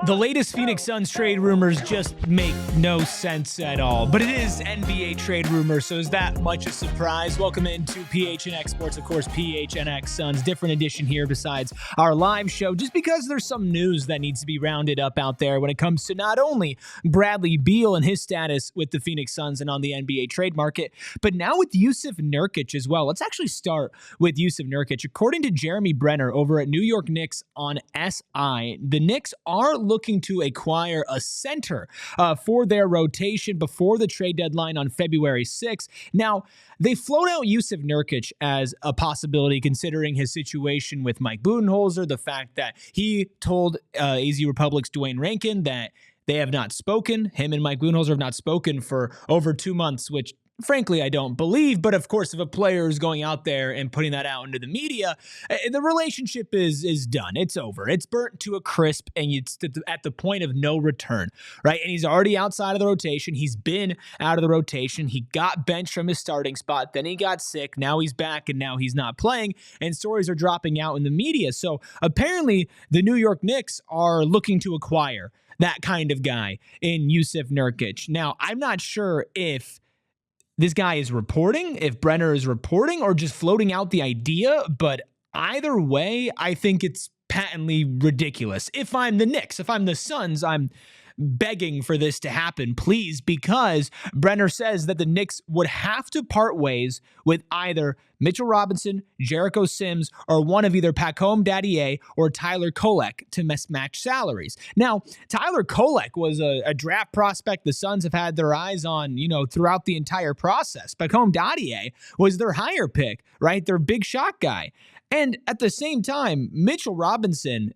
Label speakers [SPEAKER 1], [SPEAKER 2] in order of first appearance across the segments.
[SPEAKER 1] The latest Phoenix Suns trade rumors just make no sense at all, but it is NBA trade rumors, so is that much a surprise? Welcome into PHNX Sports, of course, PHNX Suns, different edition here besides our live show, just because there's some news that needs to be rounded up out there when it comes to not only Bradley Beal and his status with the Phoenix Suns and on the NBA trade market, but now with Yousef Nurkic as well. Let's actually start with Yousef Nurkic. According to Jeremy Brenner over at New York Knicks on SI, the Knicks are looking to acquire a center for their rotation before the trade deadline on February 6th. Now, they float out Jusuf Nurkic as a possibility considering his situation with Mike Budenholzer, the fact that he told AZ Republic's Duane Rankin that they have not spoken. Him and Mike Budenholzer have not spoken for over 2 months, which frankly, I don't believe. But of course, if a player is going out there and putting that out into the media, the relationship is done. It's over. It's burnt to a crisp, and it's at the point of no return, right? And he's already outside of the rotation. He's been out of the rotation. He got benched from his starting spot. Then he got sick. Now he's back, and now he's not playing. And stories are dropping out in the media. So apparently, the New York Knicks are looking to acquire that kind of guy in Jusuf Nurkic. Now, I'm not sure if this guy is reporting, if Brenner is reporting, or just floating out the idea. But either way, I think it's patently ridiculous. If I'm the Knicks, if I'm the Suns, I'm begging for this to happen, please, because Brenner says that the Knicks would have to part ways with either Mitchell Robinson, Jericho Sims, or one of either Pacome Daddier or Tyler Kolek to mismatch salaries. Now, Tyler Kolek was a draft prospect the Suns have had their eyes on, throughout the entire process. Pacome Daddier was their higher pick, right? Their big shot guy. And at the same time, Mitchell Robinson,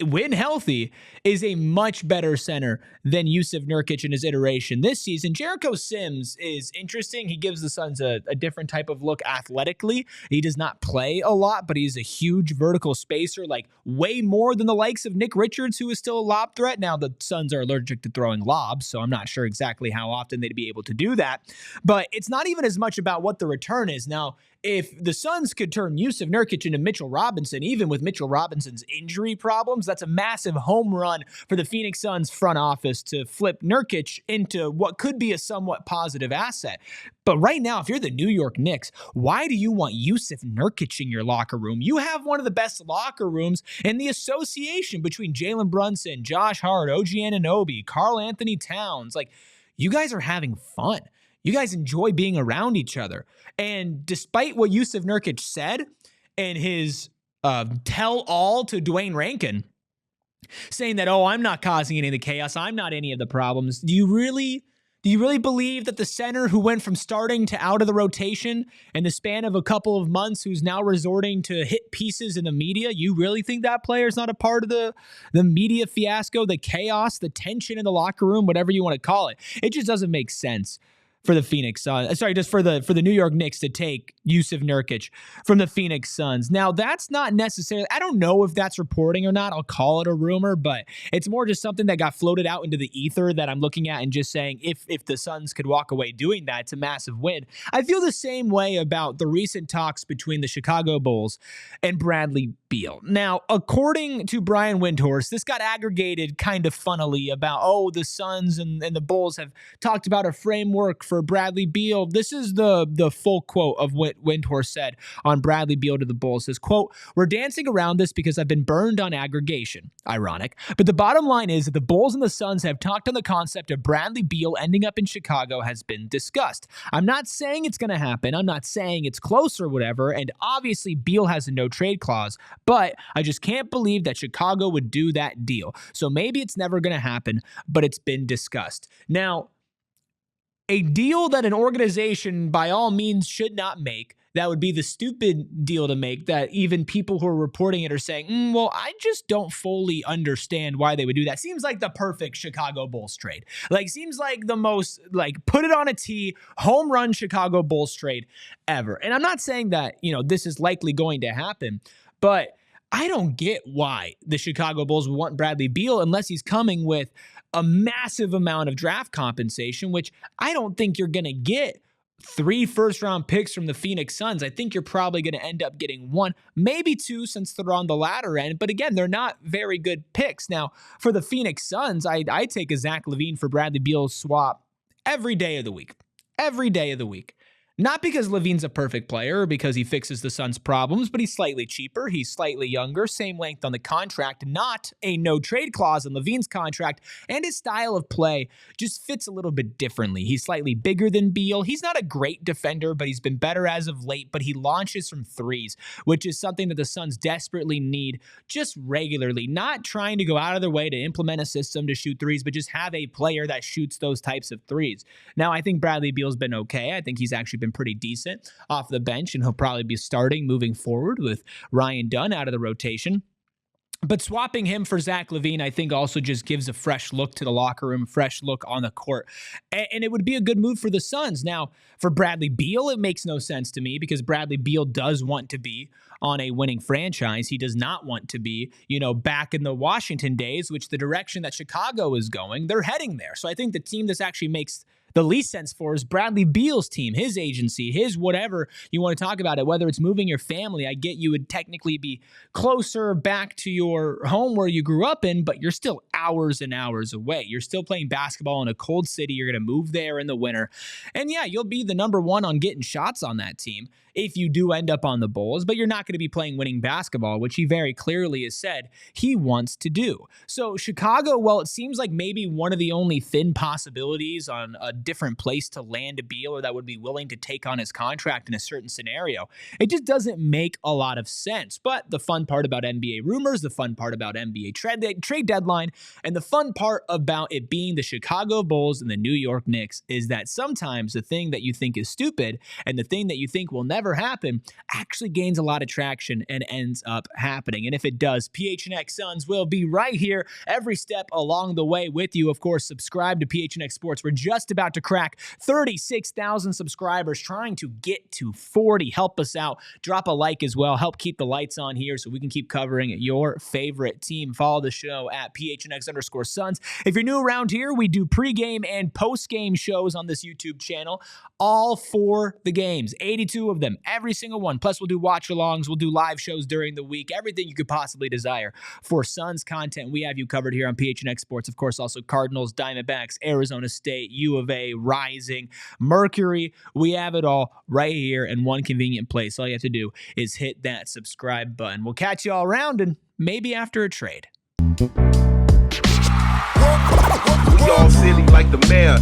[SPEAKER 1] when healthy, is a much better center than Jusuf Nurkic in his iteration this season. Jericho Sims is interesting. He gives the Suns a different type of look athletically. He does not play a lot, but he's a huge vertical spacer, like way more than the likes of Nick Richards, who is still a lob threat. Now, the Suns are allergic to throwing lobs, so I'm not sure exactly how often they'd be able to do that. But it's not even as much about what the return is. Now, if the Suns could turn Jusuf Nurkic into Mitchell Robinson, even with Mitchell Robinson's injury problems, that's a massive home run for the Phoenix Suns front office to flip Nurkic into what could be a somewhat positive asset. But right now, if you're the New York Knicks, why do you want Yousef Nurkic in your locker room? You have one of the best locker rooms in the association between Jalen Brunson, Josh Hart, OG Anunoby, Karl Anthony Towns. Like, you guys are having fun. You guys enjoy being around each other. And despite what Jusuf Nurkic said in his tell-all to Duane Rankin, saying that, I'm not causing any of the chaos, I'm not any of the problems, do you really believe that the center who went from starting to out of the rotation in the span of a couple of months, who's now resorting to hit pieces in the media, you really think that player is not a part of the media fiasco, the chaos, the tension in the locker room, whatever you want to call it? It just doesn't make sense for the Phoenix Suns. Just for the New York Knicks to take Jusuf Nurkic from the Phoenix Suns. Now, that's not necessarily, I don't know if that's reporting or not. I'll call it a rumor, but it's more just something that got floated out into the ether that I'm looking at and just saying if the Suns could walk away doing that, it's a massive win. I feel the same way about the recent talks between the Chicago Bulls and Bradley Beal. Now, according to Brian Windhorst, this got aggregated kind of funnily about, the Suns and the Bulls have talked about a framework for Bradley Beal. This is the full quote of what Windhorst said on Bradley Beal to the Bulls. It says, quote, "We're dancing around this because I've been burned on aggregation." Ironic. But the bottom line is that the Bulls and the Suns have talked on the concept of Bradley Beal ending up in Chicago has been discussed. I'm not saying it's going to happen. I'm not saying it's close or whatever. And obviously Beal has a no trade clause, but I just can't believe that Chicago would do that deal. So maybe it's never going to happen, but it's been discussed. Now, a deal that an organization by all means should not make, that would be the stupid deal to make, that even people who are reporting it are saying, I just don't fully understand why they would do that. Seems like the perfect Chicago Bulls trade. Seems like the most, put it on a tee, home run Chicago Bulls trade ever. And I'm not saying that, this is likely going to happen, but I don't get why the Chicago Bulls would want Bradley Beal unless he's coming with a massive amount of draft compensation, which I don't think you're going to get 3 first-round picks from the Phoenix Suns, I think you're probably going to end up getting 1, maybe 2 since they're on the latter end. But again, they're not very good picks. Now, for the Phoenix Suns, I take a Zach LaVine for Bradley Beal swap every day of the week. Every day of the week. Not because LaVine's a perfect player or because he fixes the Suns' problems, but he's slightly cheaper, he's slightly younger, same length on the contract, not a no-trade clause in LaVine's contract, and his style of play just fits a little bit differently. He's slightly bigger than Beal. He's not a great defender, but he's been better as of late, but he launches from threes, which is something that the Suns desperately need just regularly, not trying to go out of their way to implement a system to shoot threes, but just have a player that shoots those types of threes. Now, I think Bradley Beal's been okay. I think he's actually been pretty decent off the bench, and he'll probably be starting moving forward with Ryan Dunn out of the rotation. But swapping him for Zach LaVine, I think also just gives a fresh look to the locker room, fresh look on the court. And it would be a good move for the Suns. Now, for Bradley Beal, it makes no sense to me because Bradley Beal does want to be on a winning franchise. He does not want to be, back in the Washington days, which the direction that Chicago is going, they're heading there. So I think the team this actually makes the least sense for is Bradley Beal's team, his agency, his whatever you want to talk about it, whether it's moving your family. I get you would technically be closer back to your home where you grew up in, but you're still hours and hours away. You're still playing basketball in a cold city. You're going to move there in the winter. And yeah, you'll be the number one on getting shots on that team if you do end up on the Bulls, but you're not going to be playing winning basketball, which he very clearly has said he wants to do. So Chicago, well, it seems like maybe one of the only thin possibilities on a different place to land a Beal or that would be willing to take on his contract in a certain scenario. It just doesn't make a lot of sense. But the fun part about NBA rumors, the fun part about NBA trade deadline, and the fun part about it being the Chicago Bulls and the New York Knicks is that sometimes the thing that you think is stupid and the thing that you think will never happen actually gains a lot of traction and ends up happening. And if it does, PHNX Suns will be right here every step along the way with you. Of course, subscribe to PHNX Sports. We're just about to crack 36,000 subscribers, trying to get to 40. Help us out. Drop a like as well. Help keep the lights on here so we can keep covering your favorite team. Follow the show at PHNX_Suns. If you're new around here, we do pregame and postgame shows on this YouTube channel, all for the games, 82 of them, every single one. Plus, we'll do watch-alongs, we'll do live shows during the week, everything you could possibly desire for Suns content. We have you covered here on PHNX Sports. Of course, also Cardinals, Diamondbacks, Arizona State, U of A, Rising, Mercury. We have it all right here in one convenient place. All you have to do is hit that subscribe button. We'll catch you all around and maybe after a trade.
[SPEAKER 2] We all silly like the mayor.